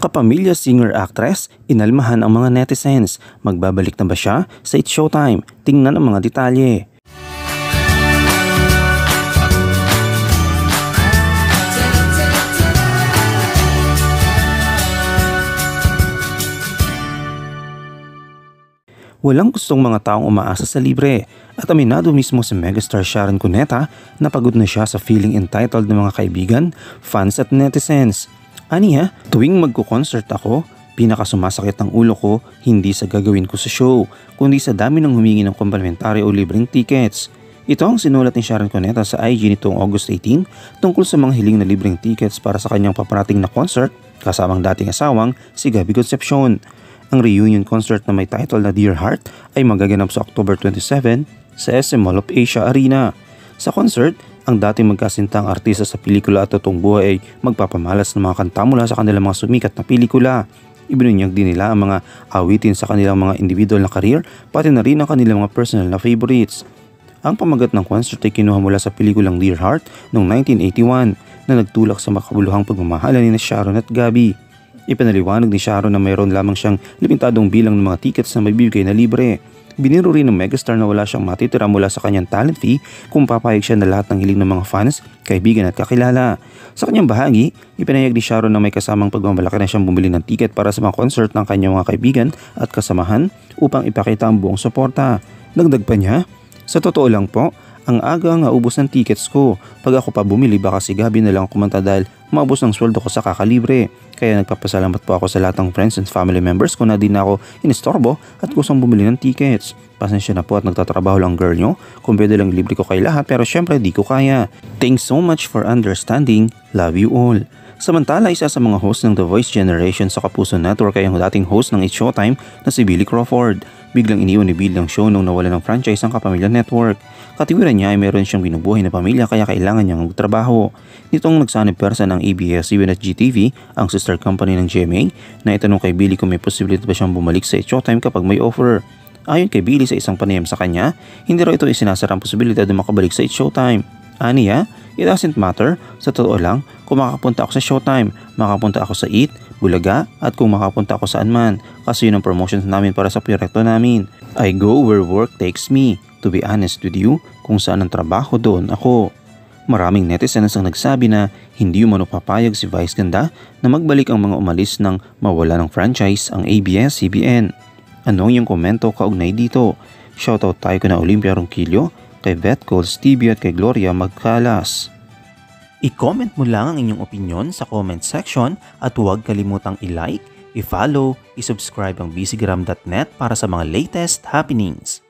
Kapamilya singer-actress, inalmahan ang mga netizens. Magbabalik na ba siya sa It's Showtime? Tingnan ang mga detalye. Walang gustong mga taong umaasa sa libre at aminado mismo si megastar Sharon Cuneta na pagod na siya sa feeling entitled ng mga kaibigan, fans at netizens. Aniya, tuwing magko-concert ako, pinakasumasakit ang ulo ko hindi sa gagawin ko sa show, kundi sa dami ng humingi ng komplementary o libreng tickets. Ito ang sinulat ni Sharon Cuneta sa IG nitong August 18 tungkol sa mga hiling na libreng tickets para sa kanyang paparating na concert kasamang dating asawang si Gabby Concepcion. Ang reunion concert na may title na Dear Heart ay magaganap sa October 27 sa SM Mall of Asia Arena. Sa concert, ang dating magkasintang artista sa pelikula at totoong buhay ay magpapamalas ng mga kanta mula sa kanilang mga sumikat na pelikula. Ibinunyag din nila ang mga awitin sa kanilang mga individual na career pati na rin ang kanilang mga personal na favorites. Ang pamagat ng concert ay kinuha mula sa pelikulang Dear Heart noong 1981 na nagtulak sa makabuluhang pagmamahalan ni Sharon at Gabby. Ipinaliwanag ni Sharon na mayroon lamang siyang limitadong bilang ng mga tickets na magbibigay na libre. Biniro rin ng megastar na wala siyang matitira mula sa kanyang talent fee kung papayag siya na lahat ng hiling ng mga fans, kaibigan at kakilala. Sa kanyang bahagi, ipinahayag ni Sharon na may kasamang pagmamalaki na siyang bumili ng ticket para sa mga concert ng kanyang mga kaibigan at kasamahan upang ipakita ang buong suporta. Dagdag pa niya, sa totoo lang po, ang aga nga ubos ng tickets ko. Pag ako pa bumili baka si Gabby na lang kumanta dahil maubos ng sweldo ko sa kakalibre. Kaya nagpapasalamat po ako sa lahat ng friends and family members ko na din ako inistorbo at gustong bumili ng tickets. Pasensya na po at nagtatrabaho lang girl nyo. Kung pwede lang libre ko kay lahat pero syempre di ko kaya. Thanks so much for understanding. Love you all. Samantala, isa sa mga host ng The Voice Generation sa Kapuso Network ay ang dating host ng It's Showtime na si Billy Crawford. Biglang iniwan ni Billy ang show nung nawala ng franchise ang Kapamilya Network. Katiwiran niya ay meron siyang binubuhay na pamilya kaya kailangan niyang magtrabaho. Nitong nagsanib persa ng ABS-CBN at GTV, ang sister company ng GMA, na itanong kay Billy kung may posibilidad ba siyang bumalik sa It's Showtime kapag may offer. Ayon kay Billy sa isang panayam sa kanya, hindi raw ito isinasara ang posibilidad na makabalik sa It's Showtime. Aniya, it doesn't matter, sa totoo lang, kung makapunta ako sa Showtime, makapunta ako sa Eat, Bulaga, at kung makapunta ako saan man, kasi yun ang promotions namin para sa proyekto namin. I go where work takes me. To be honest with you, kung saan ang trabaho doon ako. Maraming netizens ang nagsabi na hindi umano papayag si Vice Ganda na magbalik ang mga umalis ng mawala ng franchise ang ABS-CBN. Anong iyong komento kaugnay dito? Shoutout tayo kina Olympia Ronquillo, kay Beth Coles TV at kay Gloria Magcalas. I-comment mo lang ang inyong opinion sa comment section at huwag kalimutang i-like, i-follow, i-subscribe ang busygram.net para sa mga latest happenings.